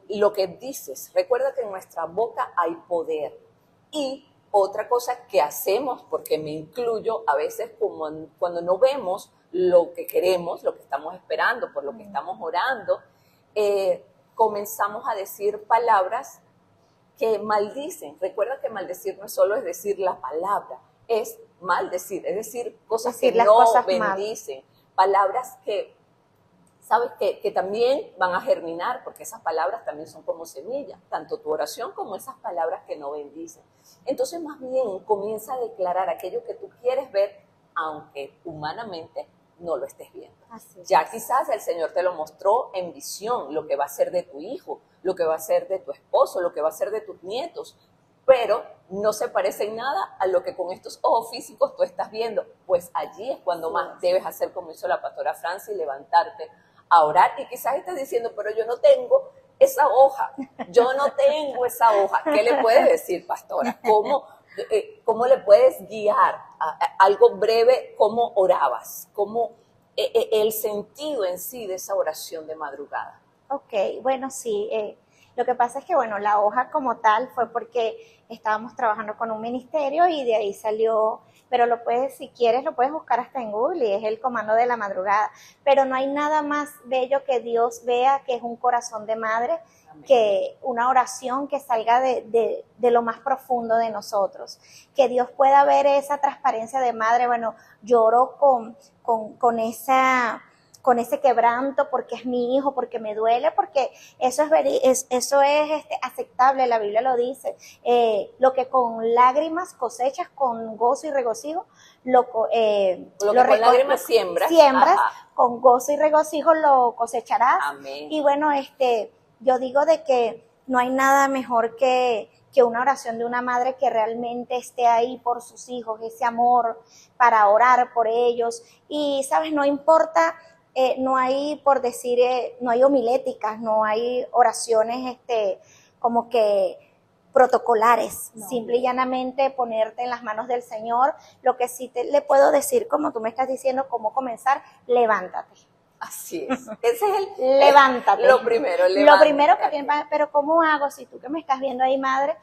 [SPEAKER 1] lo que dices. Recuerda que en nuestra boca hay poder. Y otra cosa que hacemos, porque me incluyo, a veces cuando no vemos lo que queremos, lo que estamos esperando, por lo que estamos orando, comenzamos a decir palabras que maldicen. Recuerda que maldecir no solo es decir la palabra, es maldecir, es decir, cosas que no bendicen, palabras que sabes que también van a germinar, porque esas palabras también son como semillas, tanto tu oración como esas palabras que no bendicen. Entonces, más bien, comienza a declarar aquello que tú quieres ver, aunque humanamente no lo estés viendo. Ya quizás el Señor te lo mostró en visión, lo que va a ser de tu hijo, lo que va a ser de tu esposo, lo que va a ser de tus nietos, pero no se parece en nada a lo que con estos ojos físicos tú estás viendo. Pues allí es cuando más debes hacer como hizo la pastora Francis, levantarte a orar, y quizás estés diciendo, pero yo no tengo esa hoja, ¿Qué le puedes decir, pastora? ¿Cómo le puedes guiar algo breve? ¿Cómo orabas? ¿Cómo el sentido en sí de esa oración de madrugada?
[SPEAKER 2] Ok, bueno, sí, lo que pasa es que, bueno, la hoja como tal fue porque estábamos trabajando con un ministerio y de ahí salió, pero si quieres, lo puedes buscar hasta en Google y es el comando de la madrugada. Pero no hay nada más bello que Dios vea que es un corazón de madre, Amén. Que una oración que salga de lo más profundo de nosotros. Que Dios pueda ver esa transparencia de madre. Bueno, lloro con ese quebranto porque es mi hijo, porque me duele, porque eso es aceptable, la Biblia lo dice. Lo que con lágrimas cosechas, con gozo y regocijo, lo que con lágrimas siembras, con gozo y regocijo lo cosecharás.
[SPEAKER 1] Amén.
[SPEAKER 2] Y bueno, yo digo de que no hay nada mejor que una oración de una madre que realmente esté ahí por sus hijos, ese amor para orar por ellos. Y, ¿sabes? No importa... no hay, por decir, no hay homiléticas, no hay oraciones como que protocolares, simple y llanamente ponerte en las manos del Señor. Lo que sí le puedo decir, como tú me estás diciendo, cómo comenzar, levántate.
[SPEAKER 1] Así es, ese es
[SPEAKER 2] levántate.
[SPEAKER 1] Lo primero, levántate.
[SPEAKER 2] Lo primero que tiene, pero ¿cómo hago? Si tú que me estás viendo ahí, madre,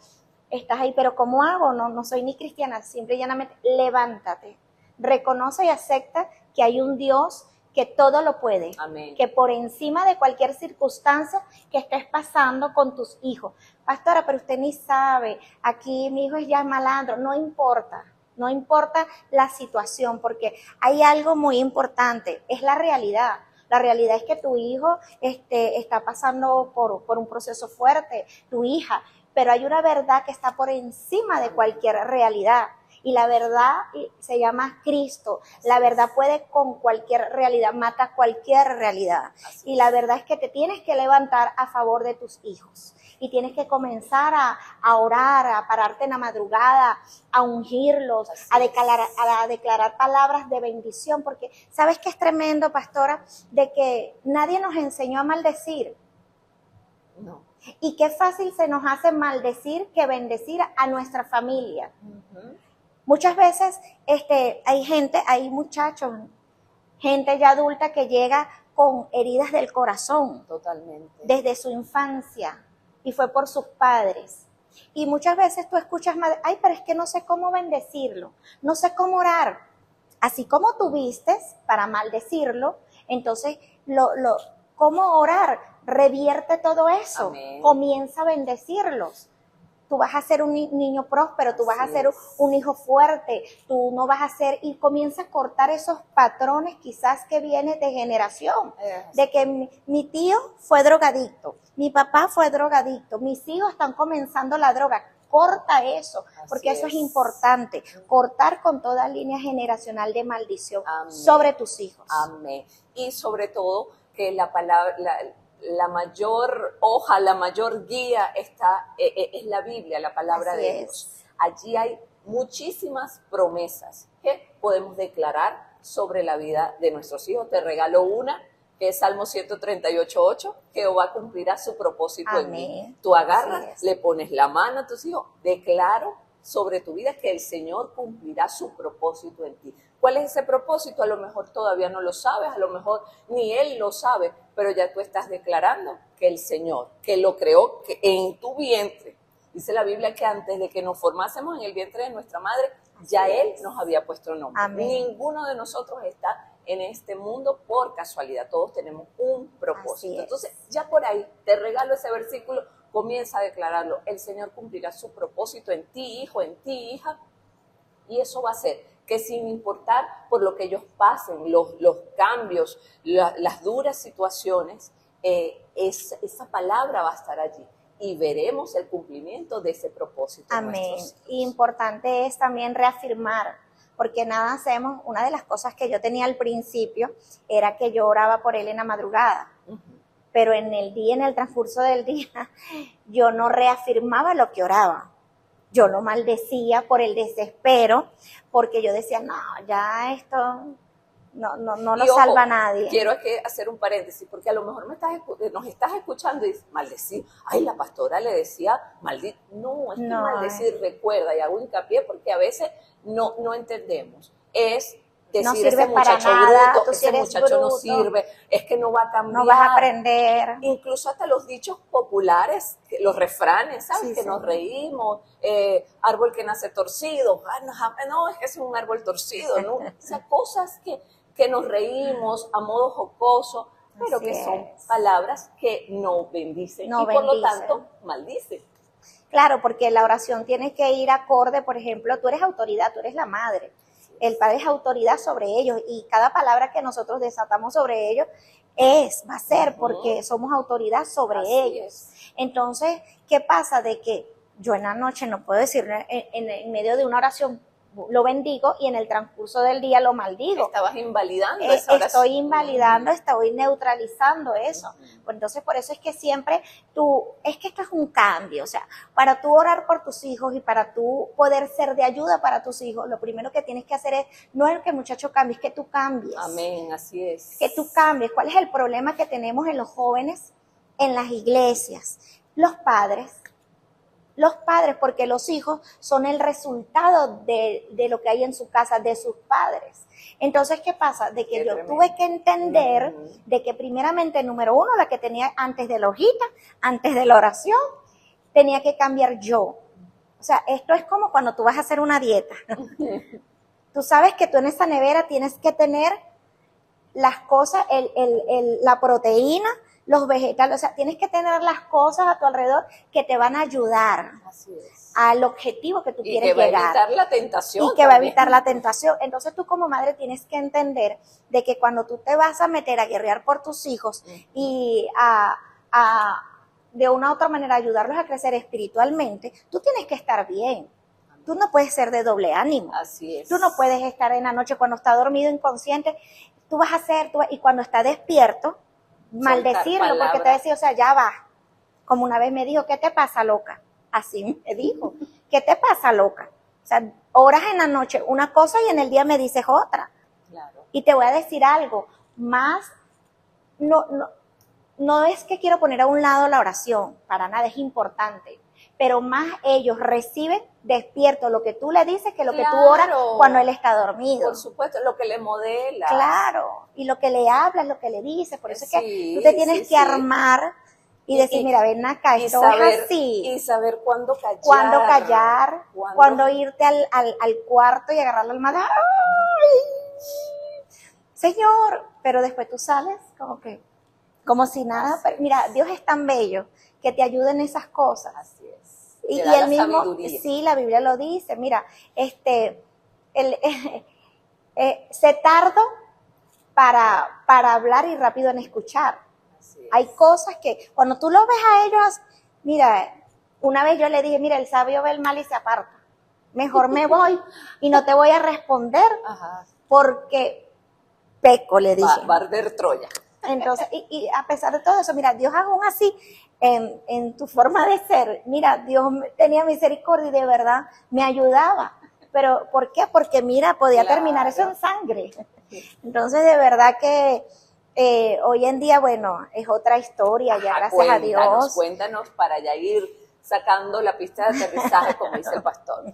[SPEAKER 2] estás ahí, pero ¿cómo hago? No soy ni cristiana, simple y llanamente, levántate. Reconoce y acepta que hay un Dios que todo lo puede,
[SPEAKER 1] Amén.
[SPEAKER 2] Que por encima de cualquier circunstancia que estés pasando con tus hijos. Pastora, pero usted ni sabe, aquí mi hijo es ya malandro, no importa la situación, porque hay algo muy importante, es la realidad. La realidad es que tu hijo está pasando por un proceso fuerte, tu hija, pero hay una verdad que está por encima de cualquier realidad. Y la verdad se llama Cristo. La verdad puede con cualquier realidad, mata cualquier realidad. Y la verdad es que te tienes que levantar a favor de tus hijos. y tienes que comenzar a orar, a pararte en la madrugada, a ungirlos, a declarar palabras de bendición, porque ¿sabes qué es tremendo, pastora? De que nadie nos enseñó a maldecir.
[SPEAKER 1] No.
[SPEAKER 2] Y qué fácil se nos hace maldecir que bendecir a nuestra familia. Muchas veces hay muchachos, gente ya adulta que llega con heridas del corazón.
[SPEAKER 1] Totalmente.
[SPEAKER 2] Desde su infancia, y fue por sus padres. Y muchas veces tú escuchas, ay, pero es que no sé cómo bendecirlo, no sé cómo orar. Así como tú vistes para maldecirlo, entonces, ¿cómo orar? Revierte todo eso.
[SPEAKER 1] Amén.
[SPEAKER 2] Comienza a bendecirlos. Tú vas a ser un niño próspero, tú vas a ser un hijo fuerte, tú no vas a ser, y comienza a cortar esos patrones quizás que vienen de generación, de que mi tío fue drogadicto, mi papá fue drogadicto, mis hijos están comenzando la droga. Corta eso, porque eso es importante, cortar con toda línea generacional de maldición. Amén. Sobre tus hijos.
[SPEAKER 1] Amén. Y sobre todo que la palabra, la mayor hoja, la mayor guía es la Biblia, la palabra de Dios. Allí hay muchísimas promesas que podemos declarar sobre la vida de nuestros hijos. Te regalo una, que es Salmo 138:8, Jehová cumplirá su propósito en mí. Tú agarras, le pones la mano a tus hijos, declaro sobre tu vida que el Señor cumplirá su propósito en ti. ¿Cuál es ese propósito? A lo mejor todavía no lo sabes, a lo mejor ni Él lo sabe, pero ya tú estás declarando que el Señor, que lo creó que en tu vientre, dice la Biblia que antes de que nos formásemos en el vientre de nuestra madre, ya Él nos había puesto nombre. Amén. Ninguno de nosotros está en este mundo por casualidad, todos tenemos un propósito. Entonces, ya por ahí, te regalo ese versículo, comienza a declararlo. El Señor cumplirá su propósito en ti, hijo, en ti, hija, y eso va a ser que sin importar por lo que ellos pasen, los cambios, las duras situaciones, esa palabra va a estar allí y veremos el cumplimiento de ese propósito.
[SPEAKER 2] Amén. Importante es también reafirmar, porque nada hacemos, una de las cosas que yo tenía al principio era que yo oraba por él en la madrugada, pero en el transcurso del día, yo no reafirmaba lo que oraba. Yo lo maldecía por el desespero, porque yo decía, no, ya esto no lo salva a nadie.
[SPEAKER 1] Quiero hacer un paréntesis, porque a lo mejor nos estás escuchando y dices, maldecir, ay, la pastora le decía, maldito. No, es que maldecir, recuerda, y hago hincapié porque a veces no entendemos. Es decir,
[SPEAKER 2] no sirve
[SPEAKER 1] ese muchacho
[SPEAKER 2] para nada,
[SPEAKER 1] bruto, ese muchacho bruto, no sirve, es que no va a cambiar.
[SPEAKER 2] No vas a aprender.
[SPEAKER 1] Incluso hasta los dichos populares, los refranes, ¿sabes? Que nos reímos, árbol que nace torcido, no, es que es un árbol torcido, ¿no? O sea, cosas que nos reímos a modo jocoso, pero que son palabras que no bendicen y por lo tanto maldicen.
[SPEAKER 2] Claro, porque la oración tiene que ir acorde, por ejemplo, tú eres autoridad, tú eres la madre. El Padre es autoridad sobre ellos y cada palabra que nosotros desatamos sobre ellos va a ser porque somos autoridad sobre ellos. Entonces, ¿qué pasa? De que yo en la noche no puedo decir en medio de una oración lo bendigo y en el transcurso del día lo maldigo.
[SPEAKER 1] Estabas invalidando esa oración.
[SPEAKER 2] Estoy invalidando, estoy neutralizando eso. Pues entonces, por eso es que siempre es que esto es un cambio. O sea, para tú orar por tus hijos y para tú poder ser de ayuda para tus hijos, lo primero que tienes que hacer no es que el muchacho cambie, es que tú cambies.
[SPEAKER 1] Amén, así es.
[SPEAKER 2] Que tú cambies. ¿Cuál es el problema que tenemos en los jóvenes, en las iglesias? Los padres, porque los hijos son el resultado de lo que hay en su casa, de sus padres. Entonces, ¿qué pasa? De que yo tuve que entender de que primeramente, número uno, la que tenía antes de la hojita, antes de la oración, tenía que cambiar yo. O sea, esto es como cuando tú vas a hacer una dieta. Tú sabes que tú en esa nevera tienes que tener las cosas, la proteína, los vegetales, o sea, tienes que tener las cosas a tu alrededor que te van a ayudar al objetivo que tú quieres llegar.
[SPEAKER 1] Y que va a evitar la tentación.
[SPEAKER 2] Y que va a evitar la tentación. Entonces tú como madre tienes que entender de que cuando tú te vas a meter a guerrear por tus hijos y de una u otra manera ayudarlos a crecer espiritualmente, tú tienes que estar bien. Tú no puedes ser de doble ánimo.
[SPEAKER 1] Así es.
[SPEAKER 2] Tú no puedes estar en la noche cuando está dormido inconsciente. Tú vas a y cuando está despierto, maldecirlo, porque te decía, o sea, ya va, Como una vez me dijo, ¿qué te pasa, loca? Así me dijo, ¿qué te pasa, loca? O sea, oras en la noche una cosa y en el día me dices otra.
[SPEAKER 1] Claro.
[SPEAKER 2] Y te voy a decir algo, más, no es que quiero poner a un lado la oración, para nada, es importante, pero más ellos reciben despierto lo que tú le dices que lo que tú oras cuando él está dormido.
[SPEAKER 1] Por supuesto, lo que le modelas.
[SPEAKER 2] Claro, y lo que le hablas, lo que le dices, por eso es que tú te tienes que armar y decir, mira, ven acá, esto es así.
[SPEAKER 1] Y saber cuándo callar.
[SPEAKER 2] Cuándo irte al cuarto y agarrar la almohada. ¡Ay! Señor, pero después tú sales como si nada. Pero mira, Dios es tan bello que te ayuda en esas cosas.
[SPEAKER 1] Así es.
[SPEAKER 2] Y él mismo, sabiduría. Sí, la Biblia lo dice, mira, se tarda para hablar y rápido en escuchar. Hay cosas que cuando tú lo ves a ellos, mira, una vez yo le dije, mira, el sabio ve el mal y se aparta. Mejor me voy y no te voy a responder. Ajá. Porque peco, le dije.
[SPEAKER 1] Va a arder Troya.
[SPEAKER 2] Entonces, y a pesar de todo eso, mira, Dios aún así, en tu forma de ser, mira, Dios tenía misericordia y de verdad me ayudaba. Pero, ¿por qué? Porque, mira, podía terminar eso en sangre. Entonces, de verdad que hoy en día, bueno, es otra historia, ya gracias a Dios.
[SPEAKER 1] Cuéntanos para ya ir sacando la pista de aterrizaje, como dice el pastor.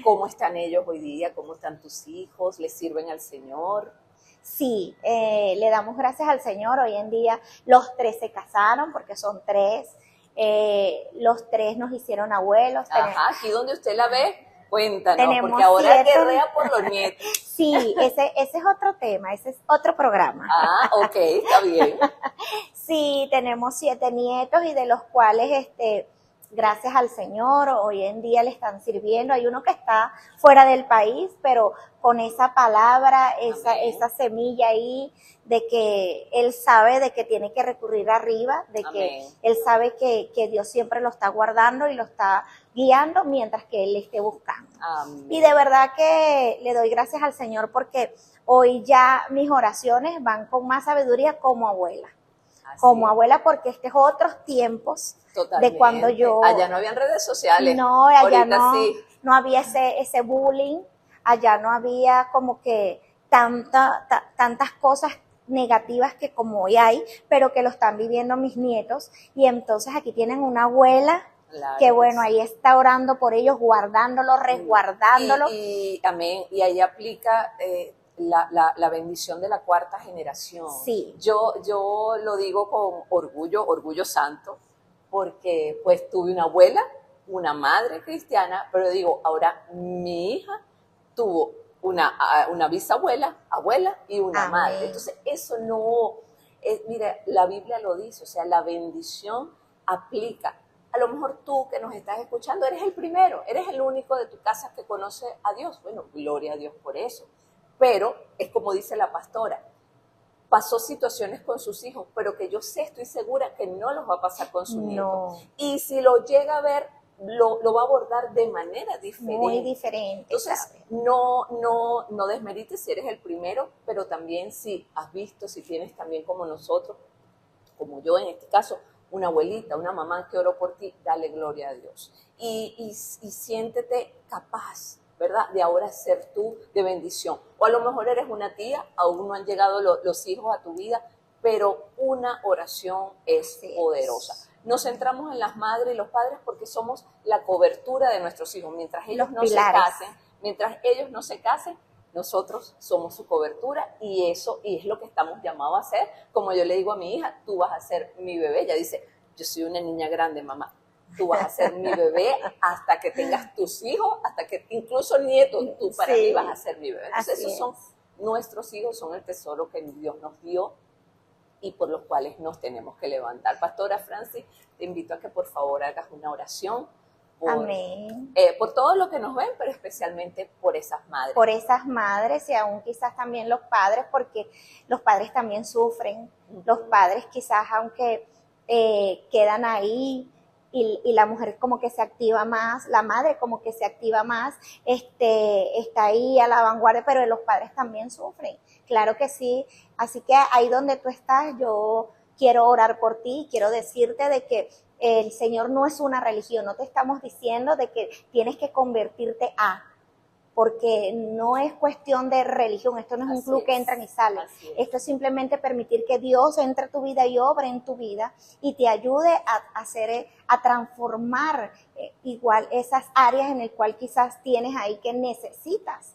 [SPEAKER 1] ¿Cómo están ellos hoy día? ¿Cómo están tus hijos? ¿Les sirven al Señor?
[SPEAKER 2] Sí, le damos gracias al Señor. Hoy en día los 3 se casaron porque son 3. Los 3 nos hicieron abuelos.
[SPEAKER 1] Ajá, aquí donde usted la ve, cuéntanos, porque ahora guerrea por los nietos.
[SPEAKER 2] Sí, ese es otro tema, ese es otro programa.
[SPEAKER 1] Ah, ok, está bien.
[SPEAKER 2] Sí, tenemos 7 nietos y de los cuales, gracias al Señor, hoy en día le están sirviendo. Hay uno que está fuera del país, pero con esa palabra, esa semilla ahí, de que él sabe de que tiene que recurrir arriba, de que él sabe que Dios siempre lo está guardando y lo está guiando mientras que él esté buscando.
[SPEAKER 1] Amén.
[SPEAKER 2] Y de verdad que le doy gracias al Señor porque hoy ya mis oraciones van con más sabiduría como abuela. Como abuela, porque estos otros tiempos.
[SPEAKER 1] Totalmente.
[SPEAKER 2] De cuando yo...
[SPEAKER 1] Allá no habían redes sociales.
[SPEAKER 2] No, allá
[SPEAKER 1] ahorita sí.
[SPEAKER 2] No había ese bullying, allá no había como que tantas cosas negativas que como hoy hay, pero que lo están viviendo mis nietos, y entonces aquí tienen una abuela que bueno, ahí está orando por ellos, guardándolo, resguardándolo.
[SPEAKER 1] Y amén, y ahí aplica... La bendición de la 4ª generación.
[SPEAKER 2] Sí.
[SPEAKER 1] Yo lo digo con orgullo santo, porque pues tuve una abuela, una madre cristiana, pero digo, ahora mi hija tuvo una bisabuela, abuela y una madre. Entonces eso no, mira, la Biblia lo dice, o sea, la bendición aplica. A lo mejor tú que nos estás escuchando eres el primero, eres el único de tu casa que conoce a Dios. Bueno, gloria a Dios por eso. Pero es como dice la pastora, pasó situaciones con sus hijos, pero que yo estoy segura que no los va a pasar con sus nietos. Y si lo llega a ver, lo va a abordar de manera diferente.
[SPEAKER 2] Muy diferente.
[SPEAKER 1] Entonces, no desmerites si eres el primero, pero también si has visto, si tienes también como nosotros, como yo en este caso, una abuelita, una mamá que oró por ti, dale gloria a Dios. Y siéntete capaz, ¿verdad? De ahora ser tú de bendición. O a lo mejor eres una tía, aún no han llegado los hijos a tu vida, pero una oración es poderosa. Nos centramos en las madres y los padres porque somos la cobertura de nuestros hijos. Mientras ellos no se casen, nosotros somos su cobertura, y eso es lo que estamos llamados a hacer. Como yo le digo a mi hija, tú vas a ser mi bebé. Ella dice, yo soy una niña grande, mamá. Tú vas a ser mi bebé hasta que tengas tus hijos, hasta que incluso nietos, tú para mí vas a ser mi bebé. Entonces esos son nuestros hijos, son el tesoro que Dios nos dio y por los cuales nos tenemos que levantar. Pastora Francis, te invito a que por favor hagas una oración por todo lo que nos ven, pero especialmente por esas madres.
[SPEAKER 2] Por esas madres y aún quizás también los padres, porque los padres también sufren. Los padres quizás aunque quedan ahí, y la mujer como que se activa más, la madre como que se activa más, está ahí a la vanguardia, pero los padres también sufren, claro que sí. Así que ahí donde tú estás, yo quiero orar por ti, quiero decirte de que El Señor no es una religión, no te estamos diciendo de que tienes que convertirte a, porque no es cuestión de religión, esto no es un club que entran y salen, esto es simplemente permitir que Dios entre a tu vida y obre en tu vida y te ayude a transformar igual esas áreas en el cual quizás tienes ahí que necesitas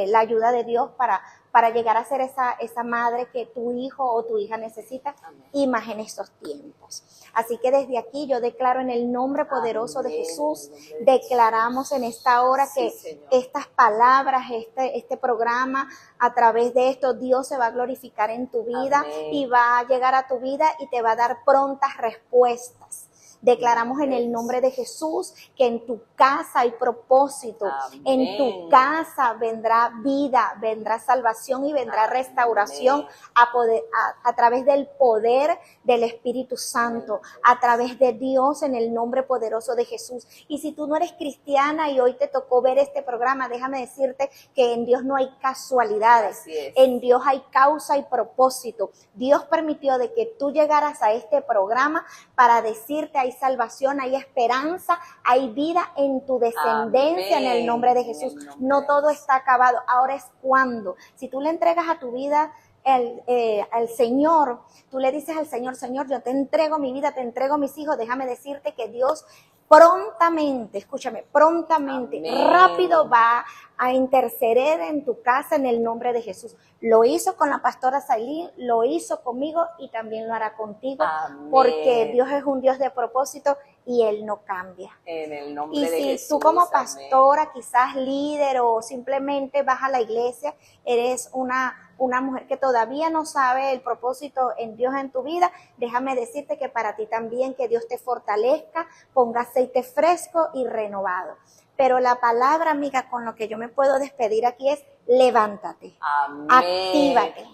[SPEAKER 2] la ayuda de Dios para llegar a ser esa madre que tu hijo o tu hija necesita. Amén. Y más en estos tiempos. Así que desde aquí yo declaro en el nombre poderoso de Jesús, declaramos en esta hora que estas palabras, este programa, a través de esto Dios se va a glorificar en tu vida. Amén. Y va a llegar a tu vida y te va a dar prontas respuestas. Declaramos en el nombre de Jesús que en tu casa hay propósito. Amén. En tu casa vendrá vida, vendrá salvación y vendrá restauración a través del poder del Espíritu Santo, a través de Dios en el nombre poderoso de Jesús. Y si tú no eres cristiana y hoy te tocó ver este programa, déjame decirte que en Dios no hay casualidades. En Dios hay causa y propósito. Dios permitió de que tú llegaras a este programa para decirte: hay salvación, hay esperanza, hay vida en tu descendencia. Amén. En el nombre de Jesús. No todo está acabado. Ahora es cuando. Si tú le entregas a tu vida al Señor, tú le dices al Señor: Señor, yo te entrego mi vida, te entrego mis hijos. Déjame decirte que Dios prontamente, escúchame, prontamente, amén, rápido va a interceder en tu casa en el nombre de Jesús. Lo hizo con la pastora Sailín, lo hizo conmigo y también lo hará contigo. Amén. Porque Dios es un Dios de propósito y Él no cambia. En el nombre de Jesús. Y si tú como pastora, amén, quizás líder o simplemente vas a la iglesia, eres una mujer que todavía no sabe el propósito en Dios en tu vida, déjame decirte que para ti también, que Dios te fortalezca, ponga aceite fresco y renovado. Pero la palabra, amiga, con lo que yo me puedo despedir aquí es: levántate. Amén. Actívate.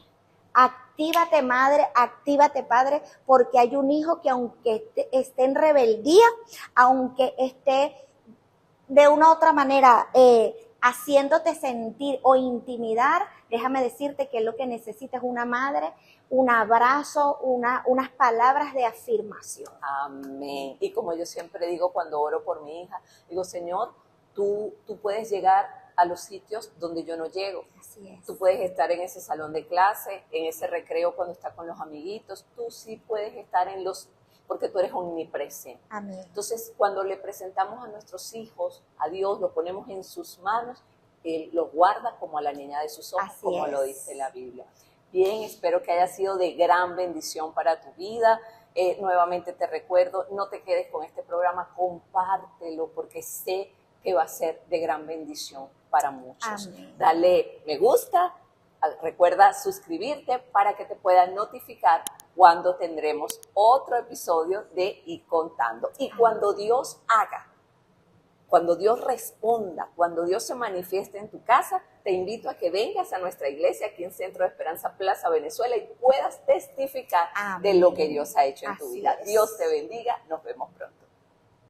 [SPEAKER 2] Actívate, madre, actívate, padre, porque hay un hijo que aunque esté en rebeldía, aunque esté de una u otra manera haciéndote sentir o intimidar, déjame decirte que lo que necesitas es una madre, un abrazo, unas palabras de afirmación.
[SPEAKER 1] Amén. Y como yo siempre digo cuando oro por mi hija, digo: Señor, tú puedes llegar a los sitios donde yo no llego. Así es. Tú puedes estar en ese salón de clase, en ese recreo cuando está con los amiguitos. Tú sí puedes estar porque tú eres omnipresente. Amén. Entonces, cuando le presentamos a nuestros hijos a Dios, lo ponemos en sus manos, Él los guarda como a la niña de sus ojos, así como es. Lo dice la Biblia. Bien, espero que haya sido de gran bendición para tu vida. Nuevamente te recuerdo, no te quedes con este programa, compártelo, porque sé que va a ser de gran bendición para muchos. Amén. Dale me gusta, recuerda suscribirte para que te puedan notificar cuando tendremos otro episodio de Y Contando. Y cuando Dios haga, cuando Dios responda, cuando Dios se manifieste en tu casa, te invito a que vengas a nuestra iglesia aquí en Centro de Esperanza Plaza Venezuela y puedas testificar, amén, de lo que Dios ha hecho en tu vida. Dios te bendiga, nos vemos pronto.